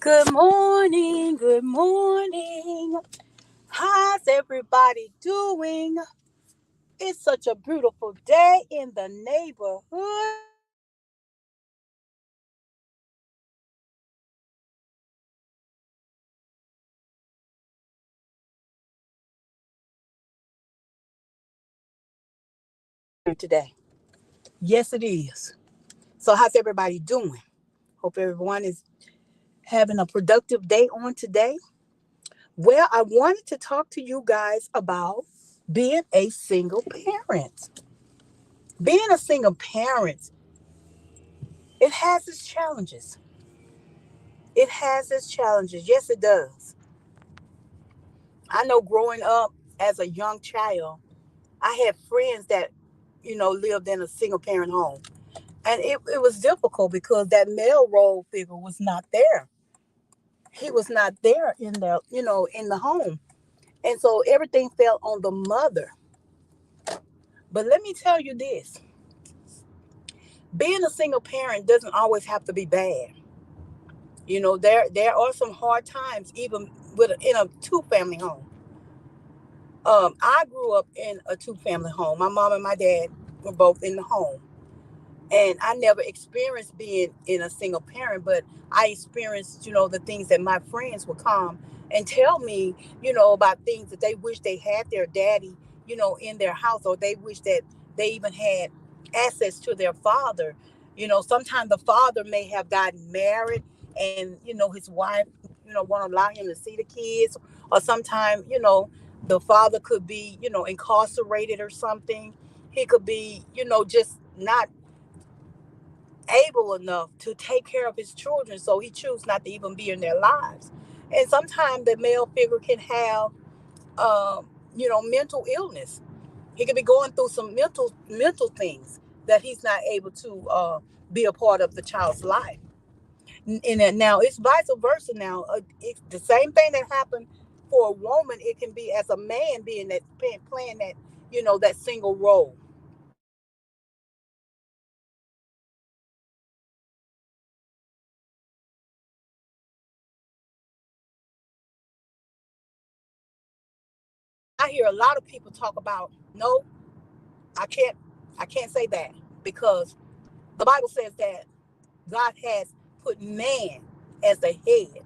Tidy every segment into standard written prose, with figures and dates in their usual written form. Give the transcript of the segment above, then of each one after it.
Good morning, good morning. How's everybody doing? It's such a beautiful day in the neighborhood. Today. Yes, it is. So, how's everybody doing? Hope everyone is having a productive day on today. Well, I wanted to talk to you guys about being a single parent. Being a single parent, it has its challenges. It has its challenges. Yes, it does. I know growing up as a young child, I had friends that, lived in a single parent home. And it was difficult because that male role figure was not there. He was not there in the home. And so everything fell on the mother. But let me tell you this, being a single parent doesn't always have to be bad. There are some hard times, even in a two family home. I grew up in a two family home. My mom and my dad were both in the home. And I never experienced being in a single parent, but I experienced, the things that my friends would come and tell me, about things that they wish they had their daddy, in their house, or they wish that they even had access to their father. Sometimes the father may have gotten married and, his wife, won't allow him to see the kids, or sometimes, the father could be, incarcerated or something. He could be, just not able enough to take care of his children, so he chooses not to even be in their lives. And sometimes the male figure can have, mental illness. He could be going through some mental things that he's not able to be a part of the child's life. And now it's vice versa. Now it's the same thing that happened for a woman. It can be as a man being that playing that that single role. I hear a lot of people talk about no, I can't I can't say that because the Bible says that God has put man as the head.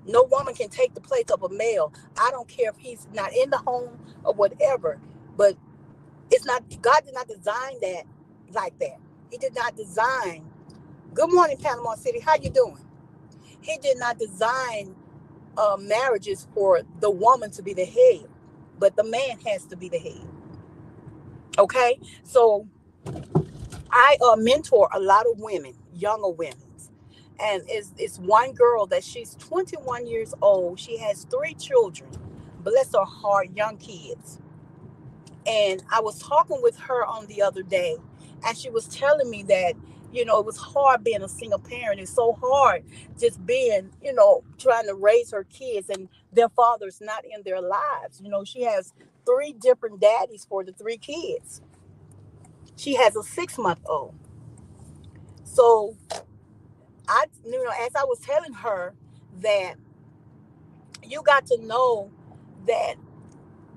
No woman can take the place of a male. I don't care if he's not in the home or whatever, but it's not God did not design that like that. He did not design. Good morning, Panama City. How you doing? He did not design marriages for the woman to be the head, but the man has to be the head. Okay, so I mentor a lot of women, younger women, and it's one girl that she's 21 years old. She has three children, bless her heart, young kids. And I was talking with her on the other day, and she was telling me that it was hard being a single parent. It's so hard just being trying to raise her kids, and their father's not in their lives. She has three different daddies for the three kids. She has a 6 month old. So as I was telling her that you got to know that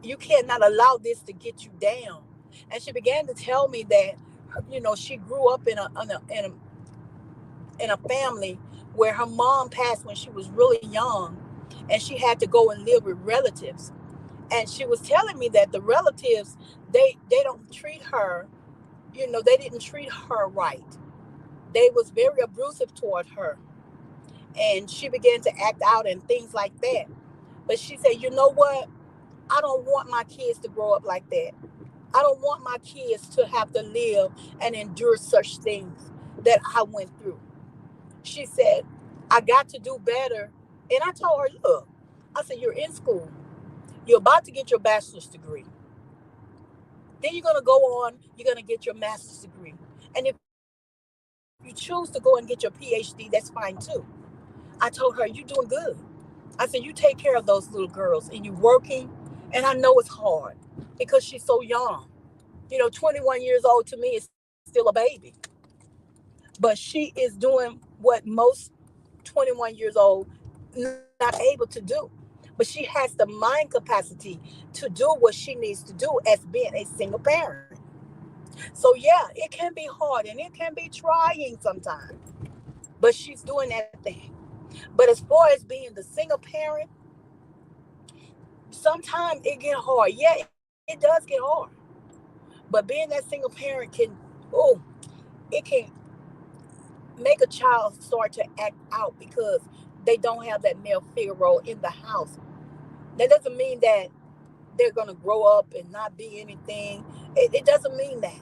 you cannot allow this to get you down. And she began to tell me that, she grew up in a family where her mom passed when she was really young, and she had to go and live with relatives. And she was telling me that the relatives, they don't treat her, they didn't treat her right. They was very abusive toward her, and she began to act out and things like that. But she said, you know what? I don't want my kids to grow up like that. I don't want my kids to have to live and endure such things that I went through. She said, I got to do better. And I told her, look, I said, you're in school. You're about to get your bachelor's degree. Then you're going to go on, you're going to get your master's degree. And if you choose to go and get your PhD, that's fine too. I told her, you're doing good. I said, you take care of those little girls and you're working. And I know it's hard because she's so young. 21 years old to me is still a baby. But she is doing what most 21 years old not able to do. But she has the mind capacity to do what she needs to do as being a single parent. So yeah, it can be hard and it can be trying sometimes. But she's doing that thing. But as far as being the single parent, sometimes it get hard. Yeah, it does get hard. But being that single parent can, oh, it can make a child start to act out because they don't have that male figure role in the house. That doesn't mean that they're going to grow up and not be anything. It doesn't mean that.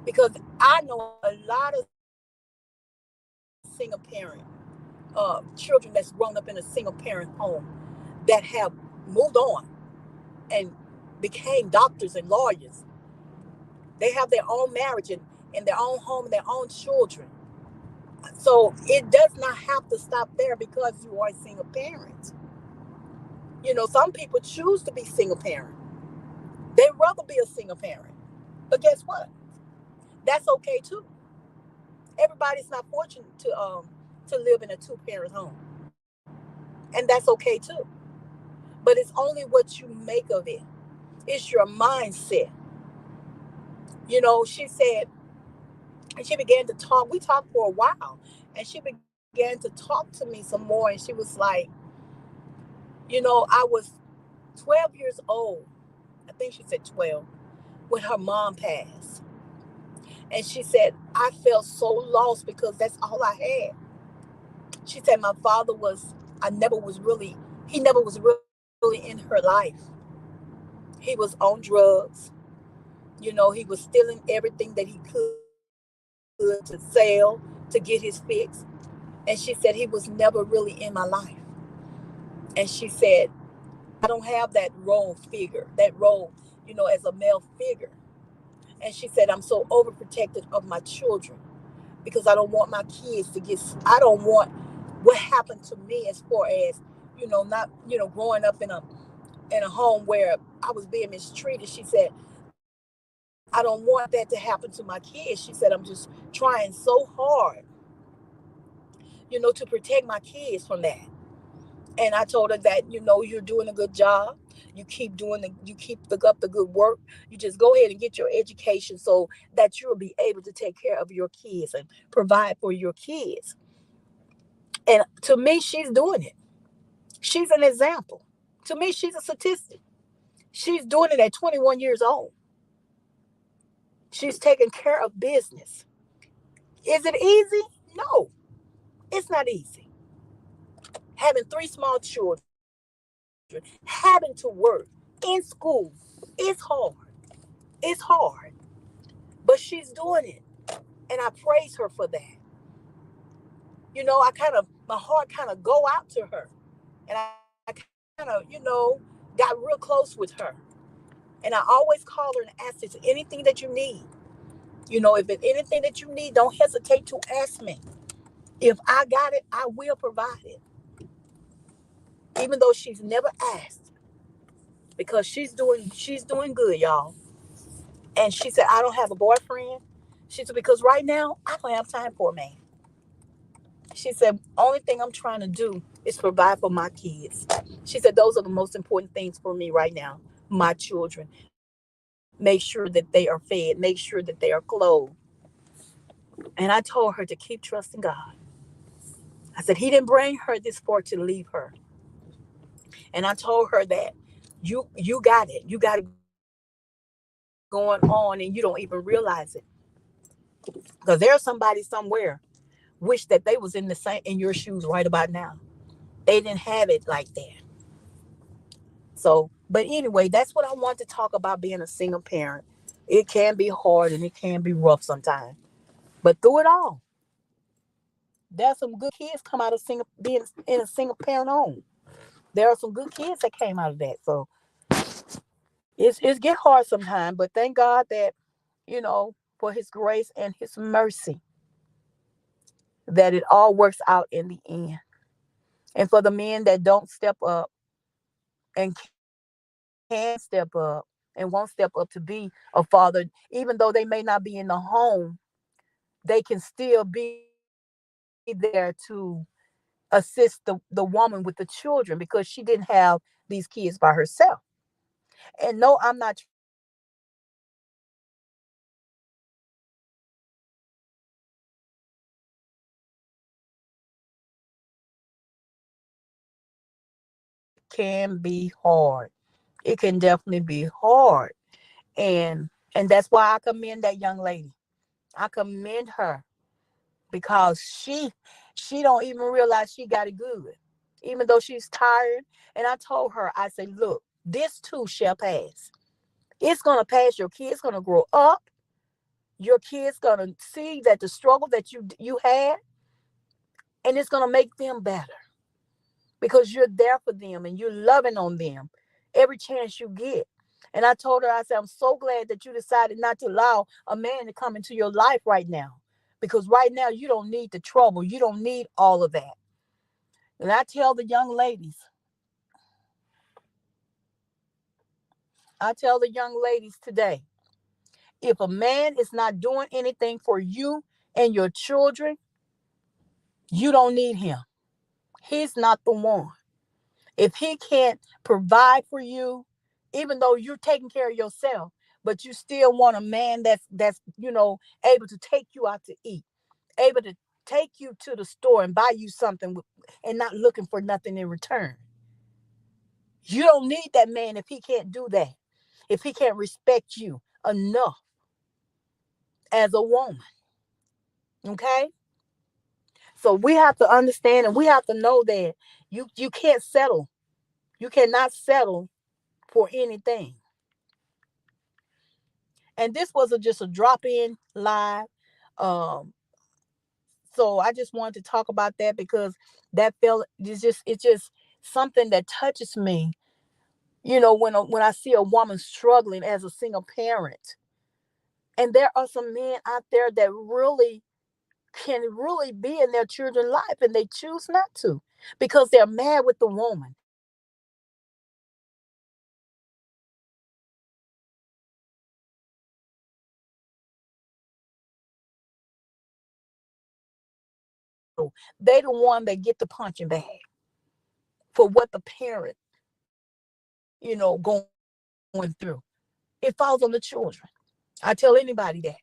Because I know a lot of single parent, children that's grown up in a single parent home that have moved on and became doctors and lawyers. They have their own marriage and their own home and their own children. So it does not have to stop there because you are a single parent. Some people choose to be single parent. They'd rather be a single parent. But guess what? That's okay too. Everybody's not fortunate to live in a two-parent home. And that's okay too. But it's only what you make of it. It's your mindset. She said, and she began to talk. We talked for a while. And she began to talk to me some more. And she was like, I was 12 years old. I think she said 12 when her mom passed. And she said, I felt so lost because that's all I had. She said, my father was, I never was really, he never was really in her life. He was on drugs. He was stealing everything that he could to sell to get his fix. And she said, he was never really in my life. And she said, I don't have that role figure, that role, as a male figure. And she said, I'm so overprotected of my children because I don't want my kids to get, I don't want what happened to me as far as, not, growing up in a home where I was being mistreated. She said, I don't want that to happen to my kids. She said, I'm just trying so hard, to protect my kids from that. And I told her that, you're doing a good job. You keep up the good work. You just go ahead and get your education so that you'll be able to take care of your kids and provide for your kids. And to me, she's doing it. She's an example. To me, she's a statistic. She's doing it at 21 years old. She's taking care of business. Is it easy? No, it's not easy. Having three small children, having to work in school, it's hard. It's hard. But she's doing it. And I praise her for that. My heart kind of go out to her. And I kind of, got real close with her. And I always call her and ask her, anything that you need. If it's anything that you need, don't hesitate to ask me. If I got it, I will provide it. Even though she's never asked. Because she's doing good, y'all. And she said, I don't have a boyfriend. She said, because right now I don't have time for a man. She said, only thing I'm trying to do is provide for my kids. She said, those are the most important things for me right now. My children. Make sure that they are fed. Make sure that they are clothed. And I told her to keep trusting God. I said, He didn't bring her this far to leave her. And I told her that you got it. You got it going on and you don't even realize it. Because there's somebody somewhere wish that they was in your shoes right about now. They didn't have it like that. So, but anyway, that's what I want to talk about being a single parent. It can be hard and it can be rough sometimes. But through it all, there's some good kids come out of being in a single parent home. There are some good kids that came out of that. So it's get hard sometimes, but thank God that, for his grace and his mercy, that it all works out in the end. And for the men that don't step up and can step up and won't step up to be a father, even though they may not be in the home, they can still be there to assist the woman with the children because she didn't have these kids by herself. And no, I'm not can be hard. It can definitely be hard. And that's why I commend that young lady. I commend her because she don't even realize she got it good. Even though she's tired. And I told her, I said, look, this too shall pass. It's gonna pass. Your kids gonna grow up. Your kids gonna see that the struggle that you had, and it's gonna make them better because you're there for them and you're loving on them every chance you get. And I told her, I said, I'm so glad that you decided not to allow a man to come into your life right now. Because right now you don't need the trouble. You don't need all of that. And I tell the young ladies today, if a man is not doing anything for you and your children, you don't need him. He's not the one. If he can't provide for you, even though you're taking care of yourself, but you still want a man that's able to take you out to eat, able to take you to the store and buy you something and not looking for nothing in return. You don't need that man if he can't do that. If he can't respect you enough as a woman. Okay? So we have to understand and we have to know that you can't settle. You cannot settle for anything. And this was just a drop-in live. Um, so I just wanted to talk about that because that felt it's just something that touches me. When I see a woman struggling as a single parent, and there are some men out there that really can really be in their children's life, and they choose not to because they're mad with the woman. They the one that get the punching bag for what the parent, going through. It falls on the children. I tell anybody that.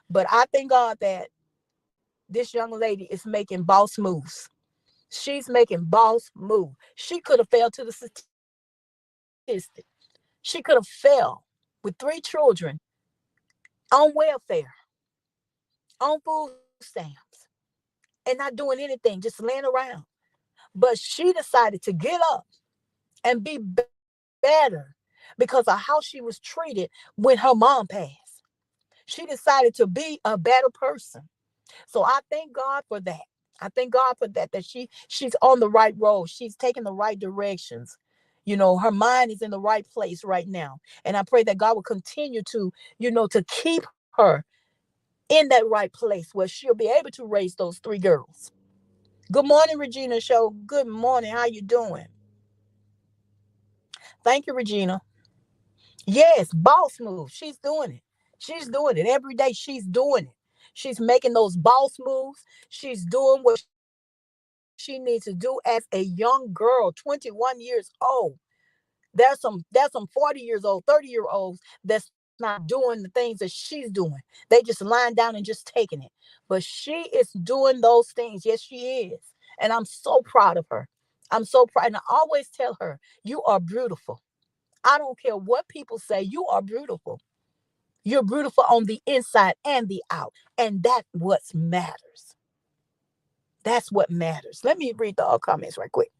But I thank God that this young lady is making boss moves. She's making boss moves. She could have fell to the statistic. She could have fell with three children on welfare, on food stamps, and not doing anything, just laying around. But she decided to get up and be better because of how she was treated when her mom passed. She decided to be a better person. So I thank God for that. I thank God for that, that she's on the right road. She's taking the right directions. Her mind is in the right place right now. And I pray that God will continue to keep her in that right place where she'll be able to raise those three girls. Good morning, Regina Show. Good morning. How you doing? Thank you, Regina. Yes, boss move. She's doing it. She's doing it every day. She's doing it. She's making those boss moves. She's doing what she needs to do as a young girl, 21 years old. There's some 40 years old, 30-year olds that's not doing the things that she's doing. They just lying down and just taking it. But she is doing those things. Yes, she is. And I'm so proud of her. I'm so proud. And I always tell her, you are beautiful. I don't care what people say, you are beautiful. You're beautiful on the inside and the out. And that's what matters. That's what matters. Let me read the comments right quick.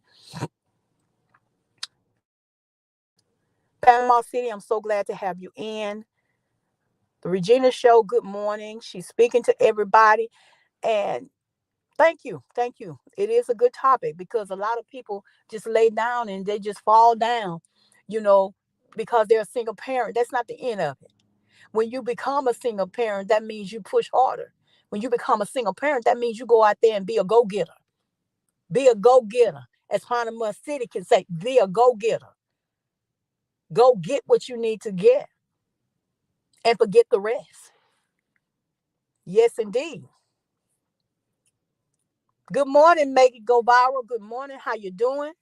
Panama City, I'm so glad to have you in. The Regina Show, good morning. She's speaking to everybody. And thank you. Thank you. It is a good topic because a lot of people just lay down and they just fall down, you know, because they're a single parent. That's not the end of it. When you become a single parent, that means you push harder. When you become a single parent, that means you go out there and be a go getter. Be a go getter. As Panama City can say, be a go getter. Go get what you need to get and forget the rest. Yes, indeed. Good morning, make it go viral. Good morning, how you doing?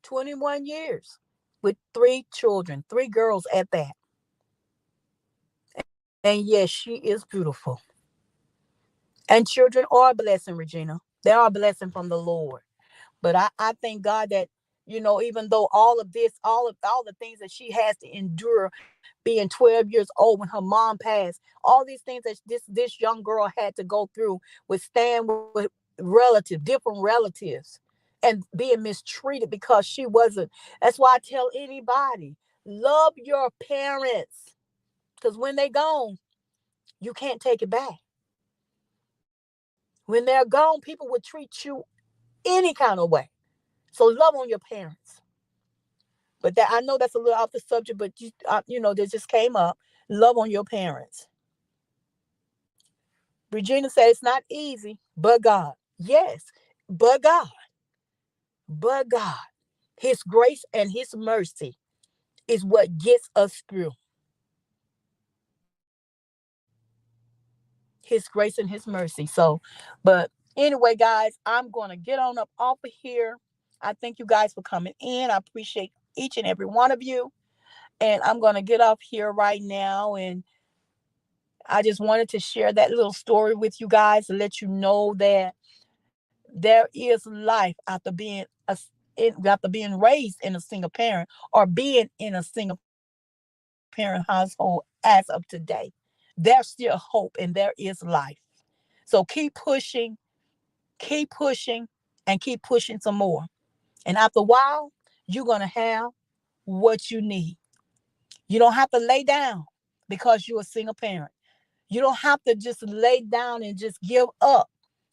21 years with three children, three girls at that. And yes, she is beautiful. And children are a blessing, Regina. They are a blessing from the Lord. But I thank God that, even though all of this, all the things that she has to endure being 12 years old when her mom passed, all these things that this young girl had to go through with staying with different relatives, and being mistreated because she wasn't. That's why I tell anybody, love your parents. Because when they gone, you can't take it back. When they're gone, people would treat you any kind of way. So love on your parents. But that, I know that's a little off the subject, but this just came up. Love on your parents. Regina said it's not easy, but God. Yes, but God. But God. His grace and his mercy is what gets us through. His grace and his mercy. But anyway, guys, I'm going to get on up off of here. I thank you guys for coming in. I appreciate each and every one of you. And I'm going to get off here right now. And I just wanted to share that little story with you guys to let you know that there is life after being raised in a single parent, or being in a single parent household as of today. There's still hope and there is life. So keep pushing, and keep pushing some more. And after a while, you're going to have what you need. You don't have to lay down because you're a single parent. You don't have to just lay down and just give up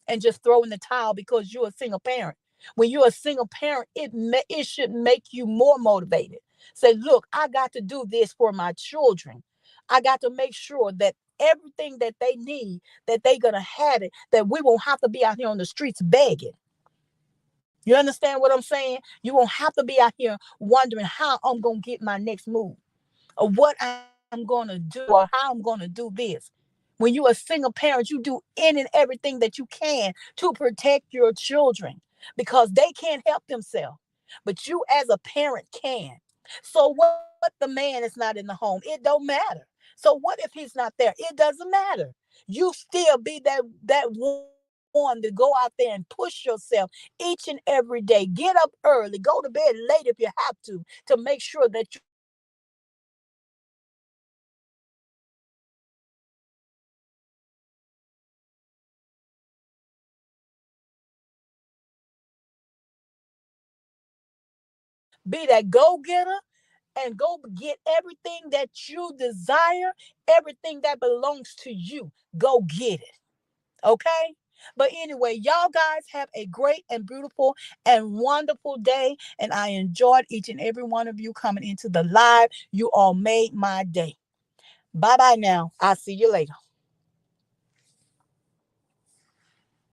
and just throw in the towel because you're a single parent. When you're a single parent, it should make you more motivated. Say, look, I got to do this for my children. I got to make sure that everything that they need, that they're going to have it, that we won't have to be out here on the streets begging. You understand what I'm saying? You won't have to be out here wondering how I'm going to get my next move, or what I'm going to do, or how I'm going to do this. When you're a single parent, you do any and everything that you can to protect your children, because they can't help themselves. But you as a parent can. So what the man is not in the home? It don't matter. So what if he's not there? It doesn't matter. You still be that one to go out there and push yourself each and every day. Get up early, go to bed late if you have to make sure that you are protecting your children. Because you don't want them to go through what you went through. You don't want them to go through what you went through. So you got to make sure that you be that go-getter and go get everything that you desire, everything that belongs to you. Go get it. Okay? But anyway, y'all guys have a great and beautiful and wonderful day. And I enjoyed each and every one of you coming into the live. You all made my day. Bye bye now. I'll see you later.